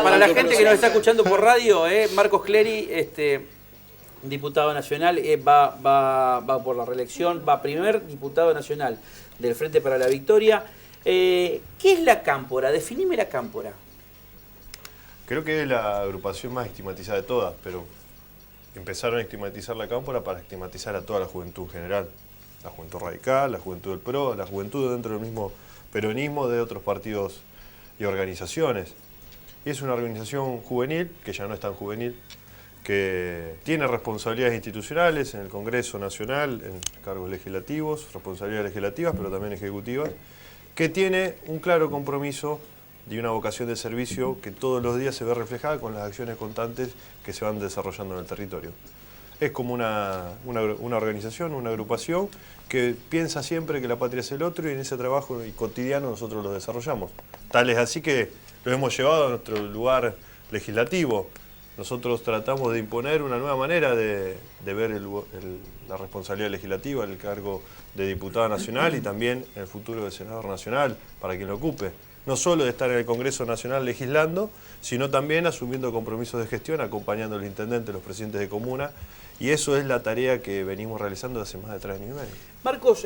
para la gente que nos está escuchando por radio, Marcos Clery, diputado nacional, va por la reelección, va primer diputado nacional del Frente para la Victoria. ¿Qué es la Cámpora? Definime la Cámpora. Creo que es la agrupación más estigmatizada de todas, pero empezaron a estigmatizar la Cámpora para estigmatizar a toda la juventud en general. La juventud radical, la juventud del PRO, la juventud dentro del mismo peronismo de otros partidos y organizaciones. Y es una organización juvenil, que ya no es tan juvenil, que tiene responsabilidades institucionales en el Congreso Nacional, en cargos legislativos, responsabilidades legislativas, pero también ejecutivas, que tiene un claro compromiso y una vocación de servicio que todos los días se ve reflejada con las acciones constantes que se van desarrollando en el territorio. Es como una organización, una agrupación que piensa siempre que la patria es el otro y en ese trabajo cotidiano nosotros lo desarrollamos. Tal es así que lo hemos llevado a nuestro lugar legislativo. Nosotros tratamos de imponer una nueva manera de ver la responsabilidad legislativa, el cargo de diputado nacional y también el futuro de senador nacional para quien lo ocupe. No solo de estar en el Congreso Nacional legislando, sino también asumiendo compromisos de gestión, acompañando al intendente, los presidentes de comuna, y eso es la tarea que venimos realizando hace más de 3 años y medio. Marcos,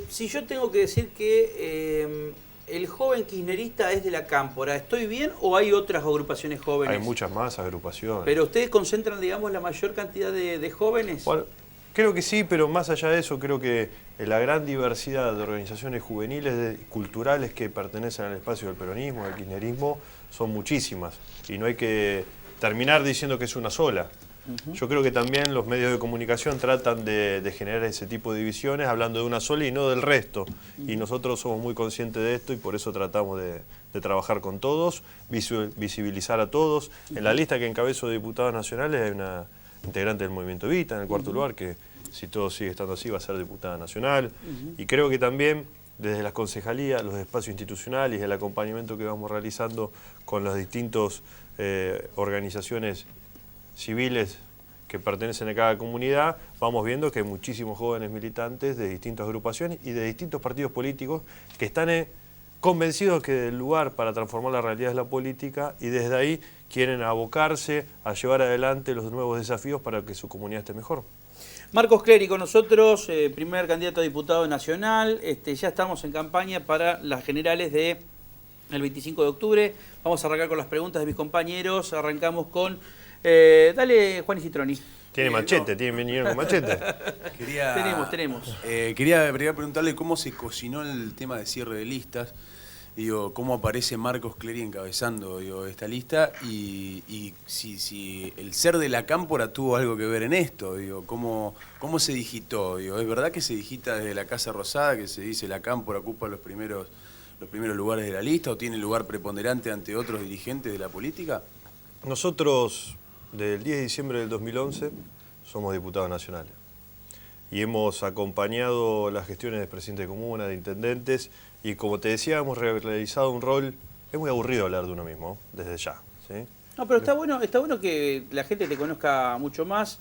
si yo tengo que decir que el joven kirchnerista es de la Cámpora, ¿estoy bien o hay otras agrupaciones jóvenes? Hay muchas más agrupaciones. ¿Pero ustedes concentran, digamos, la mayor cantidad de jóvenes? Bueno, creo que sí, pero más allá de eso, creo que la gran diversidad de organizaciones juveniles, culturales que pertenecen al espacio del peronismo, del kirchnerismo, son muchísimas. Y no hay que terminar diciendo que es una sola. Yo creo que también los medios de comunicación tratan de generar ese tipo de divisiones hablando de una sola y no del resto. Y nosotros somos muy conscientes de esto y por eso tratamos de trabajar con todos, visibilizar a todos. En la lista que encabezo de diputados nacionales hay una integrante del Movimiento Evita, en el cuarto lugar, que si todo sigue estando así va a ser diputada nacional. Y creo que también desde las concejalías, los espacios institucionales y el acompañamiento que vamos realizando con las distintas organizaciones civiles que pertenecen a cada comunidad, vamos viendo que hay muchísimos jóvenes militantes de distintas agrupaciones y de distintos partidos políticos que están convencidos que el lugar para transformar la realidad es la política y desde ahí quieren abocarse a llevar adelante los nuevos desafíos para que su comunidad esté mejor. Marcos Clery con nosotros, primer candidato a diputado nacional, ya estamos en campaña para las generales del 25 de octubre. Vamos a arrancar con las preguntas de mis compañeros, arrancamos con... dale, Juan Citroni. Tiene machete, tiene vinieron con machete. Tenemos. Quería preguntarle cómo se cocinó el tema de cierre de listas. Digo, cómo aparece Marcos Clery encabezando esta lista y si el ser de la Cámpora tuvo algo que ver en esto. Digo, cómo se digitó. Digo, ¿es verdad que se digita desde la Casa Rosada, que se dice la Cámpora ocupa los primeros lugares de la lista o tiene lugar preponderante ante otros dirigentes de la política? Nosotros, del 10 de diciembre del 2011, somos diputados nacionales. Y hemos acompañado las gestiones de presidente de comuna, de intendentes, y como te decía, hemos realizado un rol. Es muy aburrido hablar de uno mismo, desde ya, ¿sí? No, pero está bueno que la gente te conozca mucho más.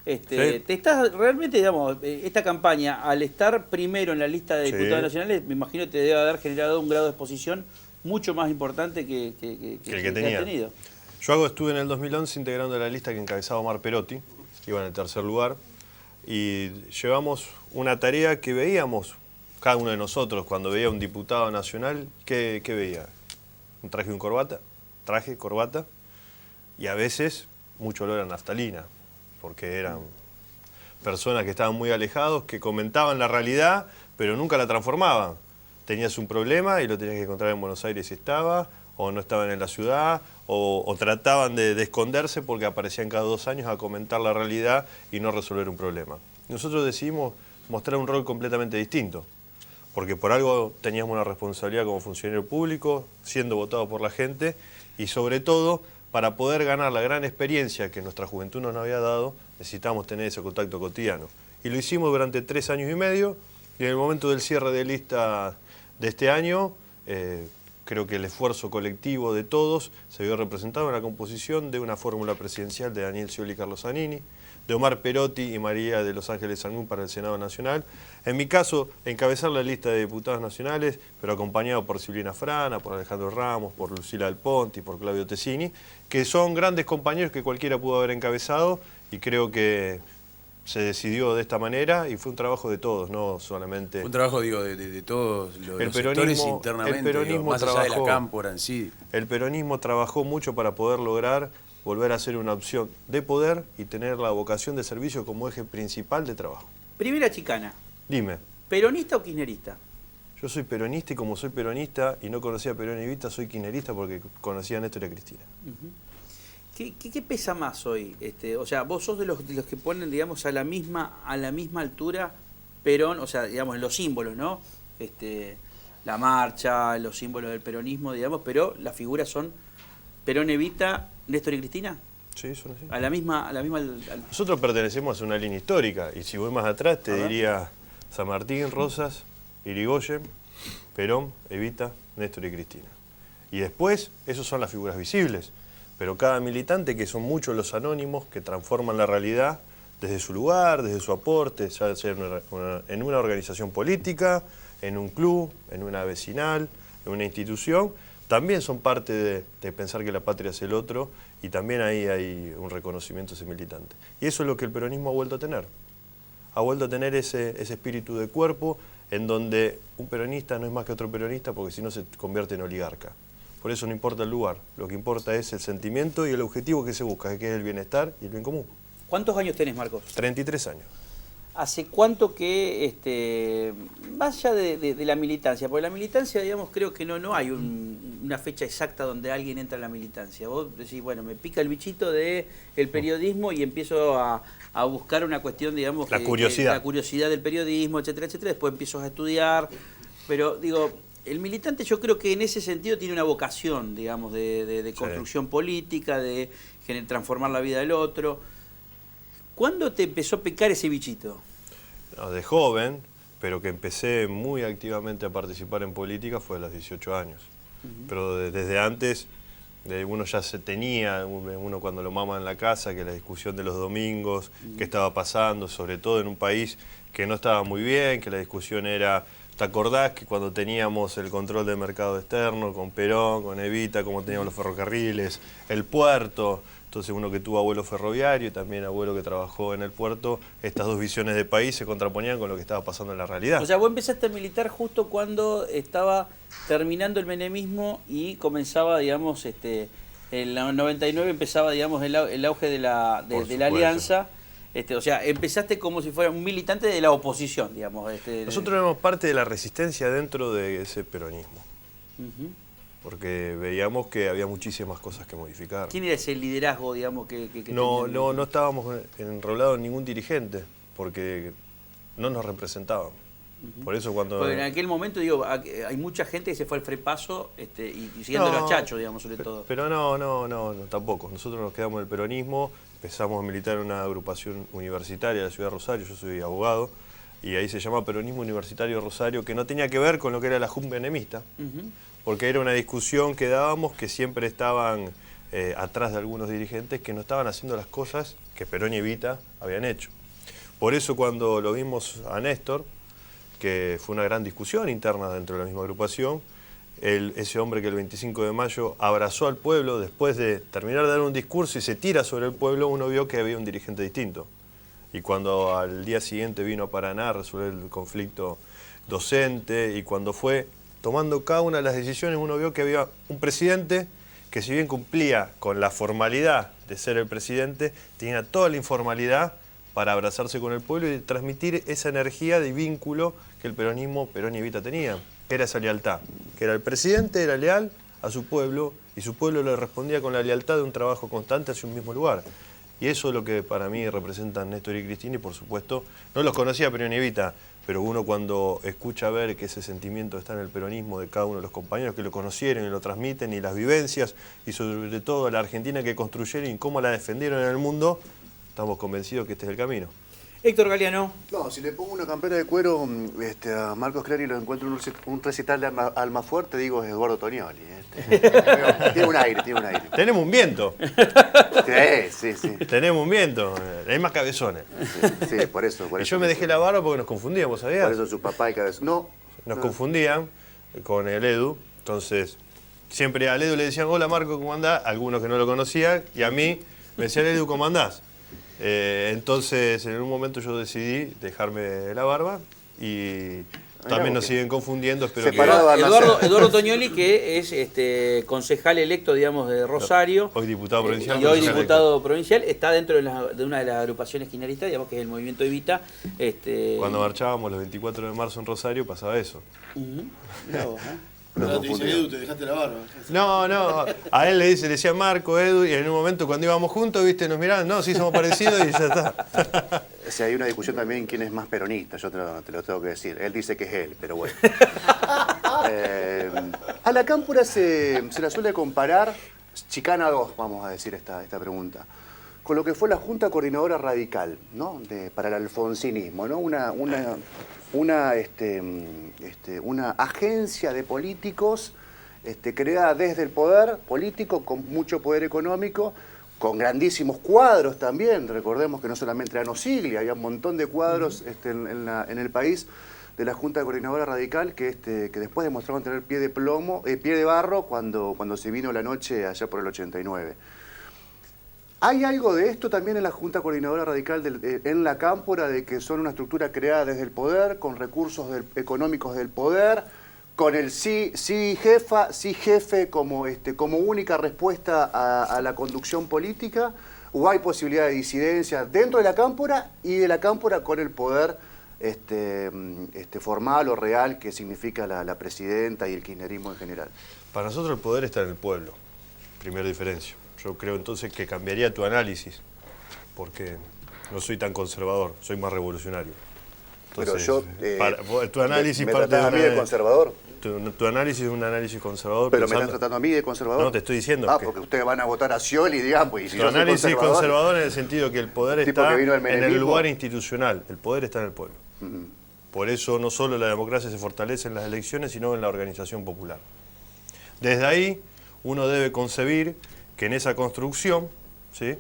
¿Sí? Te estás realmente, digamos, esta campaña, al estar primero en la lista de diputados Sí. nacionales, me imagino que te debe haber generado un grado de exposición mucho más importante que el que has tenía. tenido. Yo estuve en el 2011 integrando la lista que encabezaba Omar Perotti, iba en el tercer lugar, y llevamos una tarea que veíamos, cada uno de nosotros, cuando veía un diputado nacional, ¿qué veía? Un traje y corbata, y a veces mucho olor a naftalina, porque eran personas que estaban muy alejados, que comentaban la realidad, pero nunca la transformaban. Tenías un problema y lo tenías que encontrar en Buenos Aires si estaba, o no estaban en la ciudad, o trataban de esconderse porque aparecían cada 2 años a comentar la realidad y no resolver un problema. Nosotros decidimos mostrar un rol completamente distinto, porque por algo teníamos una responsabilidad como funcionario público, siendo votado por la gente, y sobre todo, para poder ganar la gran experiencia que nuestra juventud nos había dado, necesitamos tener ese contacto cotidiano. Y lo hicimos durante 3 años y medio, y en el momento del cierre de lista de este año, creo que el esfuerzo colectivo de todos se vio representado en la composición de una fórmula presidencial de Daniel Scioli y Carlos Zanini, de Omar Perotti y María de Los Ángeles Sangún para el Senado Nacional. En mi caso, encabezar la lista de diputados nacionales, pero acompañado por Silvina Frana, por Alejandro Ramos, por Lucila Del Ponte y por Claudio Tessini, que son grandes compañeros que cualquiera pudo haber encabezado, y creo que se decidió de esta manera y fue un trabajo de todos, no solamente... Fue un trabajo, digo, de todos los sectores internamente, el peronismo más allá de la cámpora en sí. El peronismo trabajó mucho para poder lograr volver a ser una opción de poder y tener la vocación de servicio como eje principal de trabajo. Primera chicana. Dime. ¿Peronista o kirchnerista? Yo soy peronista y como soy peronista y no conocía a Perón y Evita, soy kirchnerista porque conocía a Néstor y a Cristina. ¿Qué pesa más hoy? O sea, vos sos de los que ponen, digamos, a la misma altura Perón, o sea, digamos, en los símbolos, ¿no? La marcha, los símbolos del peronismo, digamos, pero las figuras son Perón, Evita, Néstor y Cristina. Sí, son así. A la misma Nosotros pertenecemos a una línea histórica y si voy más atrás te diría San Martín, Rosas, Irigoyen, Perón, Evita, Néstor y Cristina. Y después, esos son las figuras visibles. Pero cada militante, que son muchos los anónimos, que transforman la realidad desde su lugar, desde su aporte, ya sea en una organización política, en un club, en una vecinal, en una institución, también son parte de pensar que la patria es el otro, y también ahí hay un reconocimiento a ese militante. Y eso es lo que el peronismo ha vuelto a tener. Ha vuelto a tener ese espíritu de cuerpo, en donde un peronista no es más que otro peronista, porque si no se convierte en oligarca. Por eso no importa el lugar, lo que importa es el sentimiento y el objetivo que se busca, que es el bienestar y el bien común. ¿Cuántos años tenés, Marcos? 33 años. ¿Hace cuánto que, más allá de la militancia, porque la militancia, digamos, creo que no hay una fecha exacta donde alguien entra en la militancia? Vos decís, bueno, me pica el bichito del periodismo y empiezo a buscar una cuestión, digamos... La curiosidad. La curiosidad del periodismo, etcétera, etcétera. Después empiezo a estudiar, pero digo... El militante yo creo que en ese sentido tiene una vocación, digamos, de construcción política, de transformar la vida del otro. ¿Cuándo te empezó a picar ese bichito? No, de joven, pero que empecé muy activamente a participar en política fue a los 18 años. Pero desde antes, uno ya se tenía, uno cuando lo mama en la casa, que la discusión de los domingos, qué estaba pasando, sobre todo en un país que no estaba muy bien, que la discusión era... ¿Te acordás que cuando teníamos el control del mercado externo, con Perón, con Evita, cómo teníamos los ferrocarriles, el puerto? Entonces uno que tuvo abuelo ferroviario y también abuelo que trabajó en el puerto, estas dos visiones de país se contraponían con lo que estaba pasando en la realidad. O sea, vos empezaste a militar justo cuando estaba terminando el menemismo y comenzaba, digamos, en el 99 empezaba, digamos, el auge de la alianza. O sea, empezaste como si fuera un militante de la oposición, digamos. Nosotros éramos parte de la resistencia dentro de ese peronismo. Porque veíamos que había muchísimas cosas que modificar. ¿Quién era ese liderazgo, digamos, que no estábamos enrolados en ningún dirigente, porque no nos representaban. Por eso cuando... Porque en aquel momento, digo, hay mucha gente que se fue al frepaso y siguiendo los chachos, digamos, sobre todo. Pero no, tampoco. Nosotros nos quedamos en el peronismo, empezamos a militar en una agrupación universitaria de la ciudad de Rosario, yo soy abogado, y ahí se llama Peronismo Universitario Rosario, que no tenía que ver con lo que era la Junta menemista, porque era una discusión que dábamos que siempre estaban atrás de algunos dirigentes que no estaban haciendo las cosas que Perón y Evita habían hecho. Por eso cuando lo vimos a Néstor, que fue una gran discusión interna dentro de la misma agrupación, ese hombre que el 25 de mayo abrazó al pueblo, después de terminar de dar un discurso y se tira sobre el pueblo, uno vio que había un dirigente distinto. Y cuando al día siguiente vino a Paraná a resolver el conflicto docente, y cuando fue tomando cada una de las decisiones, uno vio que había un presidente que, si bien cumplía con la formalidad de ser el presidente, tenía toda la informalidad para abrazarse con el pueblo y transmitir esa energía de vínculo que el peronismo, Perón y Evita tenían, que era esa lealtad, que era el presidente, era leal a su pueblo y su pueblo le respondía con la lealtad de un trabajo constante hacia un mismo lugar. Y eso es lo que para mí representan Néstor y Cristina, y por supuesto, no los conocía Perón y Evita, pero uno cuando escucha ver que ese sentimiento está en el peronismo de cada uno de los compañeros que lo conocieron y lo transmiten, y las vivencias, y sobre todo la Argentina que construyeron y cómo la defendieron en el mundo, estamos convencidos que este es el camino. Héctor Galeano. No, si le pongo una campera de cuero a Marcos Clery, lo encuentro en un recital de Almafuerte, digo, es Eduardo Tognoli. Tiene un aire. Tenemos un viento. Sí. Tenemos un viento. Hay más cabezones. Sí, por eso. Y yo me dejé la barba porque nos confundíamos, ¿sabías? Por eso su papá y cabezón. Nos confundían con el Edu. Entonces, siempre al Edu le decían, hola Marco, ¿cómo andás? Algunos que no lo conocían. Y a mí me decían, Edu, ¿cómo andás? Entonces, en un momento yo decidí dejarme la barba y también nos siguen confundiendo. Espero que... Eduardo Tognoli, que es concejal electo, digamos, de Rosario. Hoy diputado provincial. Y hoy diputado provincial. Está dentro de una de las agrupaciones kirchneristas, digamos, que es el Movimiento Evita. Cuando marchábamos los 24 de marzo en Rosario pasaba eso. Te dice, Edu, te dejaste la barba. No, a él le decía Marco, Edu, y en un momento cuando íbamos juntos, viste, nos miraban, no, sí somos parecidos y ya está. O sea, hay una discusión también quién es más peronista, yo te lo tengo que decir. Él dice que es él, pero bueno. A la cámpora se la suele comparar, chicana 2, vamos a decir esta pregunta, con lo que fue la Junta Coordinadora Radical, ¿no? Para el alfonsinismo, ¿no? Una agencia de políticos creada desde el poder político, con mucho poder económico, con grandísimos cuadros también. Recordemos que no solamente era Nosiglia, había un montón de cuadros en el país de la Junta Coordinadora Radical que después demostraron tener pie de barro cuando se vino la noche allá por el 89. ¿Hay algo de esto también en la Junta Coordinadora Radical en la Cámpora, de que son una estructura creada desde el poder, con recursos económicos del poder, con el sí jefe como única respuesta a la conducción política? ¿O hay posibilidad de disidencia dentro de la Cámpora y de la Cámpora con el poder formal o real que significa la presidenta y el kirchnerismo en general? Para nosotros el poder está en el pueblo, primera diferencia. Yo creo entonces que cambiaría tu análisis, porque no soy tan conservador, soy más revolucionario. Entonces, tu análisis ¿me tratás a mí de conservador? Tu análisis es un análisis conservador. ¿Pero me estás tratando a mí de conservador? No, te estoy diciendo que... porque ustedes van a votar a Scioli, digamos, y si tu yo soy análisis conservador en el sentido que el poder está en el lugar institucional, el poder está en el pueblo. Por eso no solo la democracia se fortalece en las elecciones, sino en la organización popular. Desde ahí uno debe concebir que en esa construcción, ¿sí?,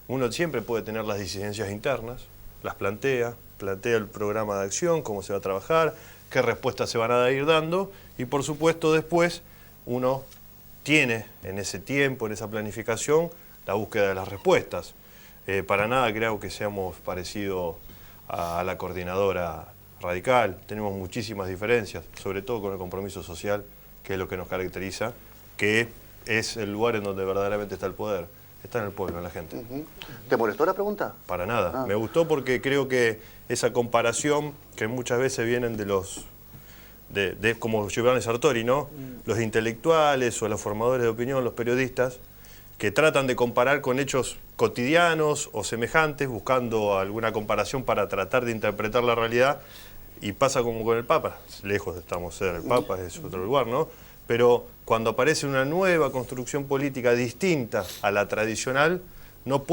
uno siempre puede tener las disidencias internas, las plantea el programa de acción, cómo se va a trabajar, qué respuestas se van a ir dando, y por supuesto después uno tiene en ese tiempo, en esa planificación, la búsqueda de las respuestas. Para nada creo que seamos parecidos a la coordinadora radical, tenemos muchísimas diferencias, sobre todo con el compromiso social, que es lo que nos caracteriza, que es el lugar en donde verdaderamente está el poder. Está en el pueblo, en la gente. ¿Te molestó la pregunta? Para nada. Me gustó porque creo que esa comparación que muchas veces vienen de los... como Giovanni Sartori, ¿no? Los intelectuales o los formadores de opinión, los periodistas, que tratan de comparar con hechos cotidianos o semejantes, buscando alguna comparación para tratar de interpretar la realidad, y pasa como con el Papa. Lejos estamos de ser el Papa, es otro lugar, ¿no? Pero cuando aparece una nueva construcción política distinta a la tradicional, no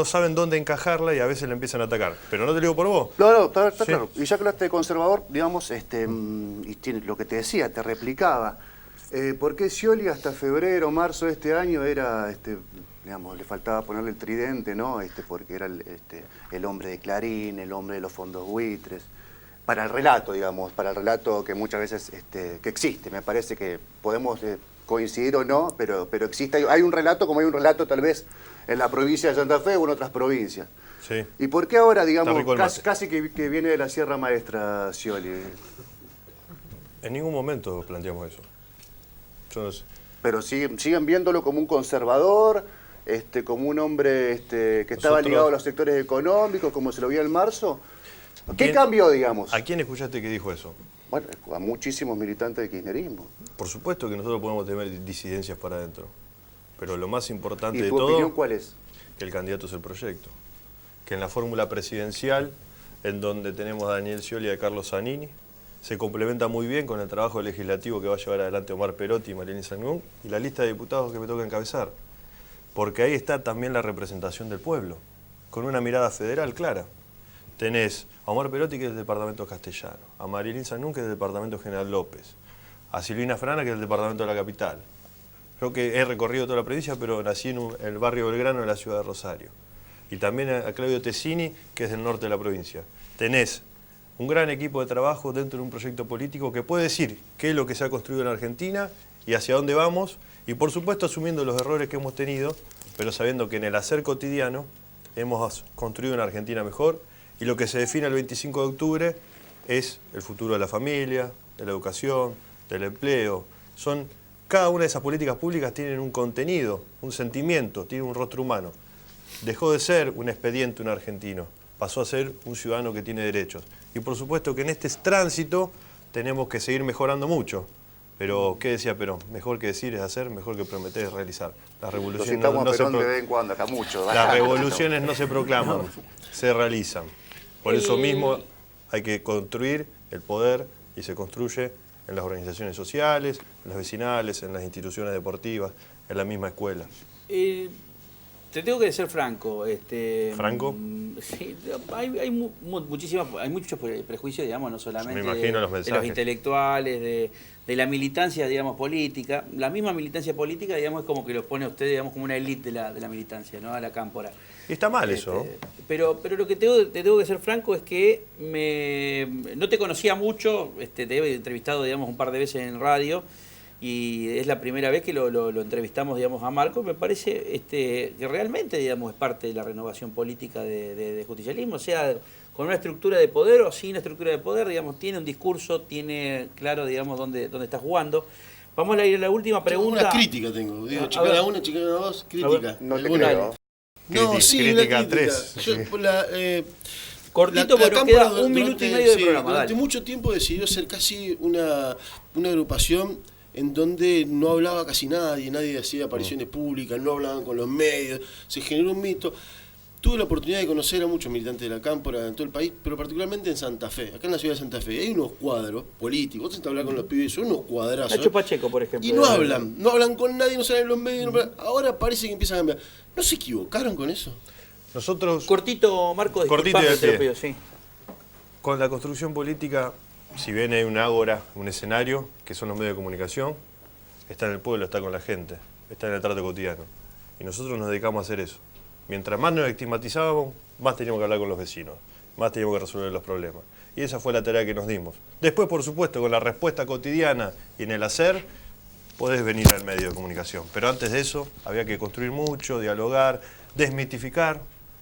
saben dónde encajarla y a veces la empiezan a atacar. Pero no te lo digo por vos. No, está claro. Y ya que hablaste de conservador, digamos, y lo que te decía, te replicaba. ¿Por qué Scioli hasta febrero, marzo de este año era, digamos, le faltaba ponerle el tridente, ¿no? Porque era el hombre de Clarín, el hombre de los fondos buitres. Para el relato, digamos, para el relato que muchas veces que existe. Me parece que podemos coincidir o no, pero existe. Hay un relato como hay un relato tal vez en la provincia de Santa Fe o en otras provincias. Sí. ¿Y por qué ahora, digamos, casi que viene de la Sierra Maestra, Scioli? En ningún momento planteamos eso. Yo no sé. Pero siguen viéndolo como un conservador, como un hombre que estaba ligado a los sectores económicos, como se lo vio en marzo. ¿Qué cambió, digamos? ¿A quién escuchaste que dijo eso? Bueno, a muchísimos militantes del kirchnerismo. Por supuesto que nosotros podemos tener disidencias para adentro, pero lo más importante de todo... todo... ¿Y tu opinión cuál es? Que el candidato es el proyecto. Que en la fórmula presidencial, en donde tenemos a Daniel Scioli y a Carlos Zanini, se complementa muy bien con el trabajo legislativo que va a llevar adelante Omar Perotti y Marielena Sangún, y la lista de diputados que me toca encabezar. Porque ahí está también la representación del pueblo, con una mirada federal clara. tenés a Omar Perotti, que es del departamento castellano, a Marilyn Sanún, que es del departamento General López, a Silvina Frana, que es del departamento de la capital. Creo que he recorrido toda la provincia, pero nací en el barrio Belgrano de la ciudad de Rosario. Y también a Claudio Tessini, que es del norte de la provincia. Tenés un gran equipo de trabajo dentro de un proyecto político que puede decir qué es lo que se ha construido en Argentina y hacia dónde vamos, y por supuesto asumiendo los errores que hemos tenido, pero sabiendo que en el hacer cotidiano hemos construido una Argentina mejor, y lo que se define el 25 de octubre es el futuro de la familia, de la educación, del empleo. Cada una de esas políticas públicas tienen un contenido, un sentimiento, tiene un rostro humano. Dejó de ser un expediente un argentino, pasó a ser un ciudadano que tiene derechos. Y por supuesto que en este tránsito tenemos que seguir mejorando mucho. Pero, ¿qué decía Perón? Mejor que decir es hacer, mejor que prometer es realizar. Las revoluciones Lo citamos a Perón de vez en cuando, acá mucho. Las revoluciones no se proclaman, se realizan. Por eso mismo hay que construir el poder y se construye en las organizaciones sociales, en las vecinales, en las instituciones deportivas, en la misma escuela. Te tengo que ser franco. ¿Franco? Sí, hay muchos prejuicios, digamos, no solamente Me imagino los de mensajes. los intelectuales, de la militancia, digamos, política. La misma militancia política, digamos, es como que los pone a ustedes, digamos, como una élite de la militancia, ¿no? A la cámpora. Y está mal eso, ¿no? Pero lo que te tengo que ser franco es que no te conocía mucho, te he entrevistado, digamos, un par de veces en radio, y es la primera vez que lo entrevistamos, digamos, a Marcos. Me parece que realmente, digamos, es parte de la renovación política de justicialismo, o sea, con una estructura de poder o sin estructura de poder, digamos, tiene un discurso, tiene claro, digamos, dónde está jugando. Vamos a ir a la última pregunta. Una crítica tengo, digo, A chicar ver. a una, chicar a dos, crítica. No te ¿Alguna? creo. No, sí, Crítica una crítica. 3. Yo, Cortito, porque nos queda un minuto y medio de programa. Durante Dale. mucho tiempo decidió ser casi una agrupación en donde no hablaba casi nadie hacía apariciones públicas, no hablaban con los medios, se generó un mito. Tuve la oportunidad de conocer a muchos militantes de la cámpora en todo el país, pero particularmente en Santa Fe, acá en la ciudad de Santa Fe. Hay unos cuadros políticos, vos te hablar con los pibes, son unos cuadrazos. Nacho Pacheco, por ejemplo. Y no hablan con nadie, no salen en los medios. Ahora parece que empiezan a cambiar. ¿No se equivocaron con eso? Nosotros, Cortito, Marco, Cortito disculpame, y te lo al pie. pido, sí. con la construcción política, si bien hay un ágora, un escenario, que son los medios de comunicación, está en el pueblo, está con la gente, está en el trato cotidiano. Y nosotros nos dedicamos a hacer eso. Mientras más nos estigmatizábamos, más teníamos que hablar con los vecinos, más teníamos que resolver los problemas. Y esa fue la tarea que nos dimos. Después, por supuesto, con la respuesta cotidiana y en el hacer, podés venir al medio de comunicación. Pero antes de eso, había que construir mucho, dialogar, desmitificar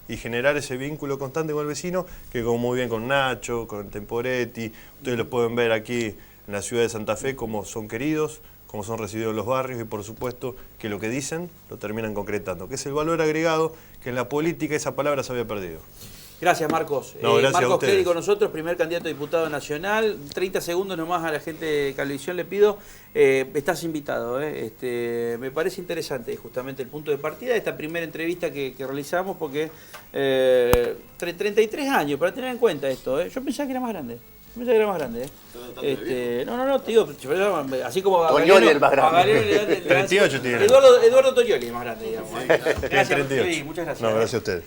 y generar ese vínculo constante con el vecino, que como muy bien con Nacho, con Temporetti, ustedes lo pueden ver aquí en la ciudad de Santa Fe, cómo son queridos, cómo son recibidos en los barrios y por supuesto que lo que dicen lo terminan concretando, que es el valor agregado que en la política esa palabra se había perdido. Gracias, Marcos. No, gracias a Marcos ustedes. Clery con nosotros, primer candidato a diputado nacional. 30 segundos nomás a la gente de Cablevisión le pido. Estás invitado. Me parece interesante justamente el punto de partida de esta primera entrevista que realizamos, porque 33 años, para tener en cuenta esto. Yo pensaba que era más grande. No, te digo, así como a Toñoli Galeano- el más grande. a Galeano le dan- 38 tiene. Eduardo Toñoli es más grande, digamos. Gracias, 38. Clery, muchas gracias. No, gracias a ustedes.